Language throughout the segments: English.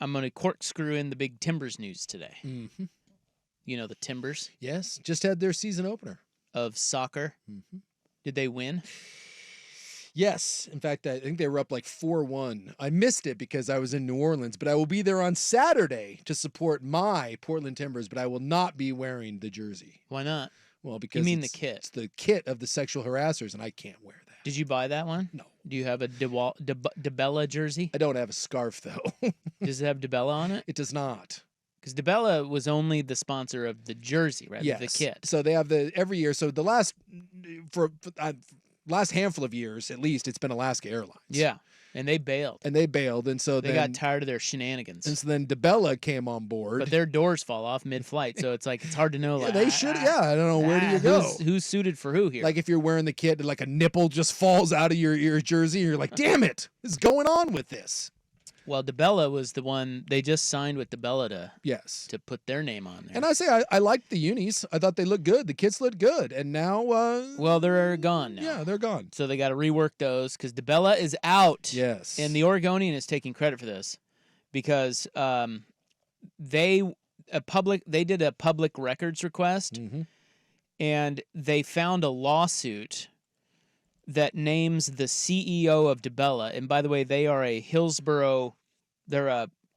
I'm going to corkscrew in the big Timbers news today. Mm-hmm. You know the Timbers? Yes, just had their season opener. Of soccer. Mm-hmm. Did they win? Yes. In fact, I think they were up like 4-1. I missed it because I was in New Orleans, but I will be there on Saturday to support my Portland Timbers, but I will not be wearing the jersey. Why not? Well, because you mean the kit? It's the kit of the sexual harassers, and I can't wear that. Did you buy that one? No. Do you have a DeBella jersey? I don't have a scarf, though. Does it have DeBella on it? It does not. Because DeBella was only the sponsor of the jersey, right? Yes. The kit. So they have every year. So the last handful of years, at least, it's been Alaska Airlines. Yeah. And they bailed. And so they got tired of their shenanigans. And so then DeBella came on board. But their doors fall off mid-flight, so it's like it's hard to know. Yeah, they should. Yeah, I don't know. Where do you go? Who's suited for who here? Like if you're wearing the kit, like a nipple just falls out of your jersey, and you're like, damn it, what's going on with this? Well, DeBella was the one they just signed with DeBella to put their name on there. And I say I liked the unis. I thought they looked good. The kits looked good, and now well, they're gone now. Yeah, they're gone. So they got to rework those because DeBella is out. Yes, and the Oregonian is taking credit for this because they did a public records request, and they found a lawsuit that names the CEO of DeBella. And by the way, they are a Hillsboro.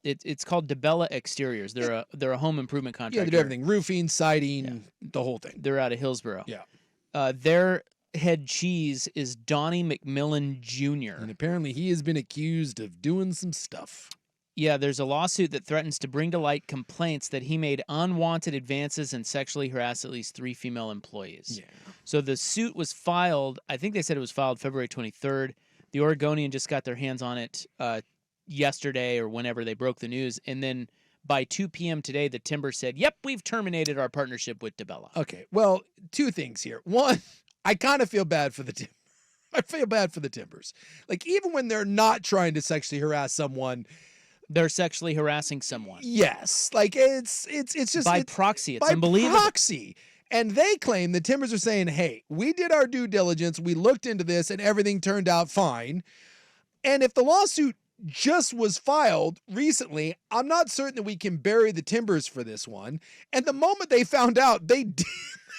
It's called DeBella Exteriors. They're a home improvement contractor. Yeah, they do everything: roofing, siding, the whole thing. They're out of Hillsboro. Yeah. Their head cheese is Donnie McMillan Jr. And apparently he has been accused of doing some stuff. Yeah, there's a lawsuit that threatens to bring to light complaints that he made unwanted advances and sexually harassed at least 3 female employees. Yeah. So the suit was filed, I think they said it was filed February 23rd. The Oregonian just got their hands on it yesterday or whenever they broke the news. And then by 2 p.m. today, the Timbers said, yep, we've terminated our partnership with DeBella. Okay, well, 2 things here. One, I kind of feel bad for the Timbers. I feel bad for the Timbers. Like, even when they're not trying to sexually harass someone, they're sexually harassing someone. Yes. Like, it's just... By proxy. It's unbelievable. By proxy. And they claim, the Timbers are saying, hey, we did our due diligence, we looked into this, and everything turned out fine. And if the lawsuit just was filed recently, I'm not certain that we can bury the Timbers for this one. And the moment they found out, they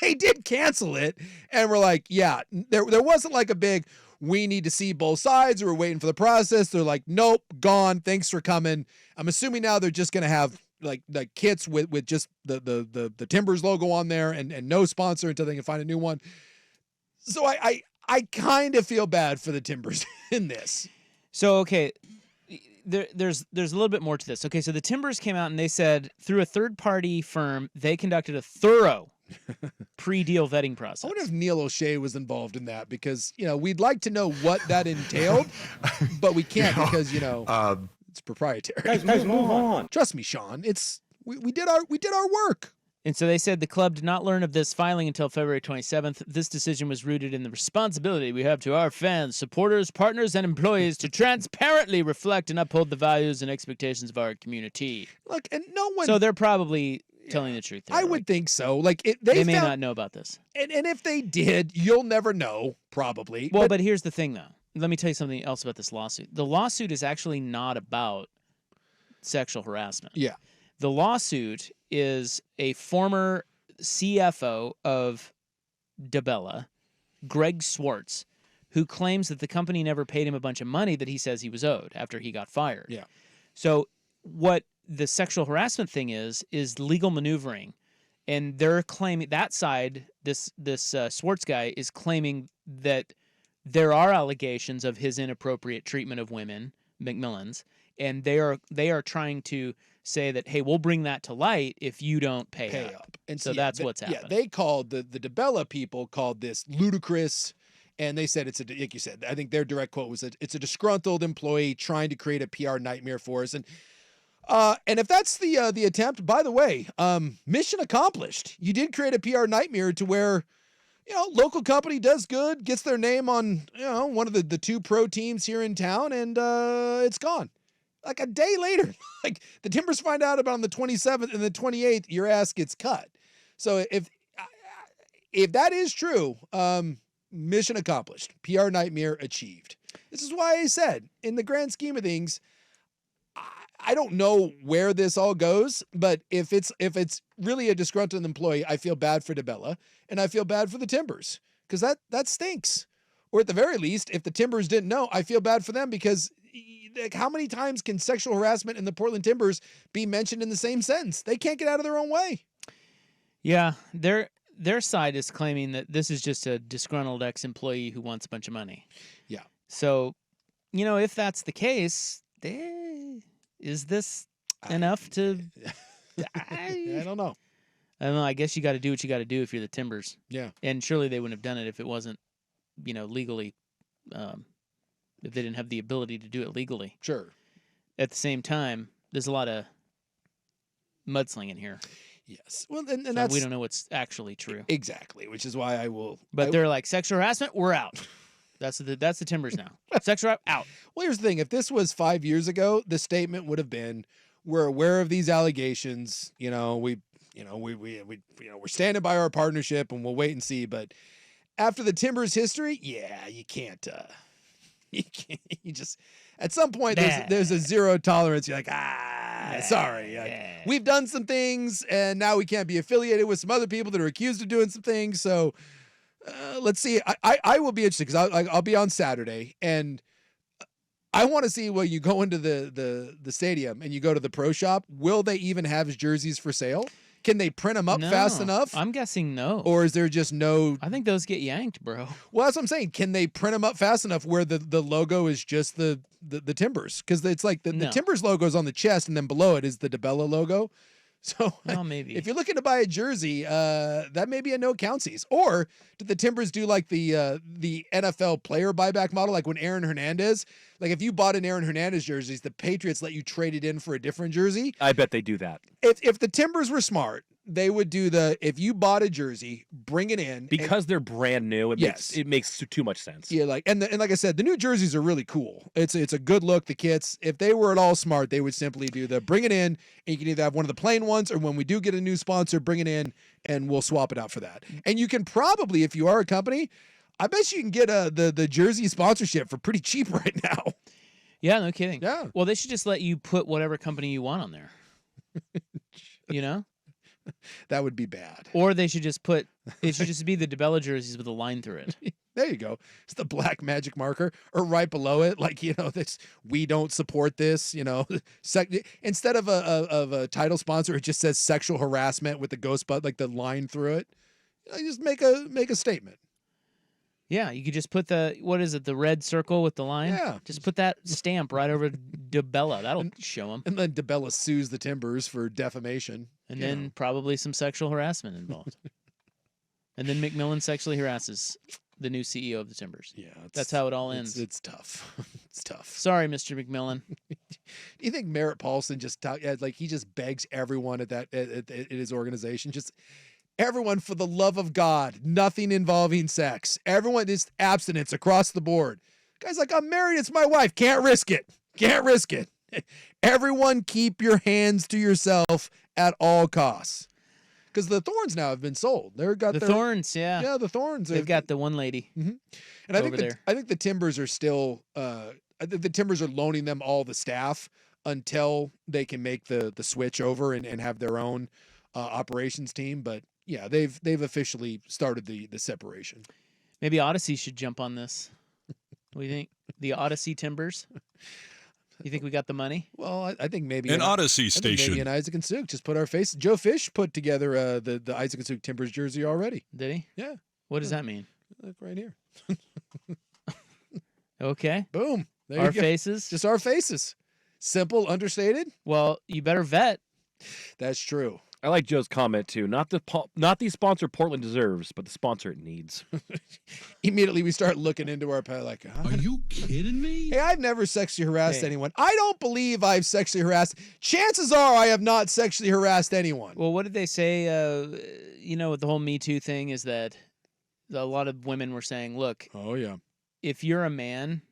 did cancel it, and we're like, yeah, there wasn't like a big, we need to see both sides, or we're waiting for the process. They're like, nope, gone, thanks for coming. I'm assuming now they're just going to have like the kits with just the Timbers logo on there and no sponsor until they can find a new one. So I kind of feel bad for the Timbers in this. So, okay, there's a little bit more to this. Okay, so the Timbers came out and they said through a third-party firm, they conducted a thorough pre-deal vetting process. I wonder if Neil O'Shea was involved in that because, we'd like to know what that entailed, but we can't because, it's proprietary. Guys, move on. Trust me, Sean. We did our work. And so they said the club did not learn of this filing until February 27th. This decision was rooted in the responsibility we have to our fans, supporters, partners, and employees to transparently reflect and uphold the values and expectations of our community. Look, and no one... So they're probably telling the truth there. I would think so. Like they may not know about this. And if they did, you'll never know, probably. Well, but here's the thing, though. Let me tell you something else about this lawsuit. The lawsuit is actually not about sexual harassment. Yeah. The lawsuit is a former CFO of DeBella, Greg Swartz, who claims that the company never paid him a bunch of money that he says he was owed after he got fired. Yeah. So what the sexual harassment thing is legal maneuvering. And they're claiming that side, this Swartz guy is claiming that there are allegations of his inappropriate treatment of women, McMillan's, and they are trying to say that, hey, we'll bring that to light if you don't pay up. And so that's what's happening. Yeah, they called the DeBella people called this ludicrous, and they said like you said, I think their direct quote was it's a disgruntled employee trying to create a PR nightmare for us. And if that's the attempt, by the way, mission accomplished. You did create a PR nightmare to where, local company does good, gets their name on, one of the 2 pro teams here in town, and it's gone. Like a day later, like the Timbers find out about on the 27th and the 28th, your ass gets cut. So if that is true, mission accomplished, PR nightmare achieved. This is why I said, in the grand scheme of things, I don't know where this all goes, but if it's really a disgruntled employee, I feel bad for DeBella and I feel bad for the Timbers because that stinks. Or at the very least, if the Timbers didn't know, I feel bad for them because like, how many times can sexual harassment in the Portland Timbers be mentioned in the same sentence? They can't get out of their own way. Yeah, their side is claiming that this is just a disgruntled ex-employee who wants a bunch of money. Yeah. So, if that's the case, is this enough to... I don't know. I don't know. I guess you got to do what you got to do if you're the Timbers. Yeah. And surely they wouldn't have done it if it wasn't, legally, if they didn't have the ability to do it legally. Sure. At the same time, there's a lot of mudslinging here. Yes. Well, and So that's... we don't know what's actually true. Exactly, which is why I will... But they're like, sexual harassment, we're out. That's the Timbers now. Sexual out. Well, here's the thing. If this was 5 years ago, the statement would have been, we're aware of these allegations. We're standing by our partnership and we'll wait and see. But after the Timbers history, you can't, you just, at some point there's a zero tolerance. You're like, sorry. We've done some things and now we can't be affiliated with some other people that are accused of doing some things. So let's see. I will be interested because I'll be on Saturday and I want to see when you go into the stadium and you go to the pro shop, will they even have jerseys for sale? Can they print them up fast enough? I'm guessing no. Or is there just no... I think those get yanked, bro. Well, that's what I'm saying. Can they print them up fast enough where the logo is just the Timbers? Because it's like the Timbers logo is on the chest and then below it is the DeBella logo. So maybe if you're looking to buy a jersey, that may be a no countsies. Or did the Timbers do like the NFL player buyback model, like when Aaron Hernandez, like if you bought an Aaron Hernandez jerseys, the Patriots let you trade it in for a different jersey? I bet they do that. If the Timbers were smart, they would do if you bought a jersey, bring it in because they're brand new. It makes too much sense. Yeah, and like I said, the new jerseys are really cool. It's a good look. The kits, if they were at all smart, they would simply do bring it in, and you can either have one of the plain ones, or when we do get a new sponsor, bring it in, and we'll swap it out for that. And you can probably, if you are a company, I bet you can get the jersey sponsorship for pretty cheap right now. Yeah, no kidding. Yeah. Well, they should just let you put whatever company you want on there. That would be bad. Or they should just it should just be the DeBella jerseys with a line through it. There you go. It's the black magic marker, or right below it, like this. We don't support this. Instead of a title sponsor, it just says sexual harassment with the ghost butt, like the line through it. Just make a statement. Yeah, you could just put the red circle with the line? Yeah. Just put that stamp right over DeBella. That'll show them. And then DeBella sues the Timbers for defamation. And then probably some sexual harassment involved. And then McMillan sexually harasses the new CEO of the Timbers. Yeah. That's how it all ends. It's tough. It's tough. Sorry, Mr. McMillan. Do you think Merritt Paulson he just begs everyone at his organization, just... Everyone, for the love of God, nothing involving sex. Everyone, just abstinence across the board. Guy's like, I'm married, it's my wife. Can't risk it. Can't risk it. Everyone keep your hands to yourself at all costs. Because the Thorns now have been sold. Thorns, yeah. Yeah, the Thorns. They've got the one lady. Mm-hmm. And I think the Timbers are still, the Timbers are loaning them all the staff until they can make the switch over and have their own operations team. But yeah, they've officially started the separation. Maybe Odyssey should jump on this. What do you think? The Odyssey Timbers? You think we got the money? Well, I think maybe an Odyssey station. Maybe an Isaac and Suke just put our face. Joe Fish put together the Isaac and Suke Timbers jersey already. Did he? Yeah. What does that mean? Look right here. Okay. Boom. There our you go. Faces. Just our faces. Simple, understated. Well, you better vet. That's true. I like Joe's comment too. Not the sponsor Portland deserves, but the sponsor it needs. Immediately we start looking into our pet like, are you kidding me? Hey, I've never sexually harassed anyone. I don't believe I've sexually harassed. Chances are I have not sexually harassed anyone. Well, what did they say? With the whole Me Too thing is that a lot of women were saying, look, oh yeah, if you're a man,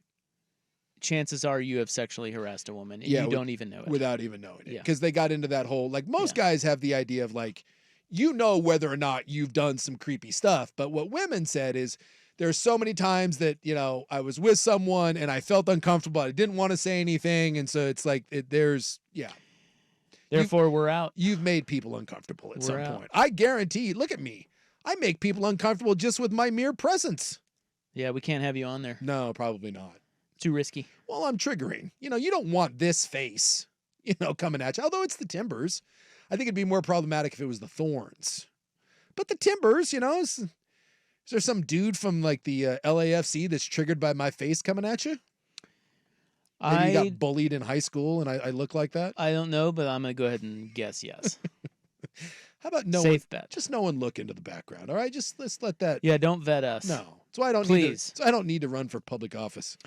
chances are you have sexually harassed a woman and you don't even know it. Without even knowing it. Because they got into that whole, like most guys have the idea of like, whether or not you've done some creepy stuff. But what women said is there's so many times that, I was with someone and I felt uncomfortable. I didn't want to say anything. And so it's like, Therefore, we're out. you've made people uncomfortable at some We're out. point. I guarantee, look at me. I make people uncomfortable just with my mere presence. Yeah, we can't have you on there. No, probably not. Too risky. Well, I'm triggering. You don't want this face, coming at you. Although it's the Timbers. I think it'd be more problematic if it was the Thorns. But the Timbers, is there some dude from like the LAFC that's triggered by my face coming at you? Maybe you got bullied in high school and I look like that? I don't know, but I'm going to go ahead and guess yes. How about no Safe bet. Just no one look into the background, all right? Just let's let that. Yeah, don't vet us. No. So I don't Please. I don't need to run for public office.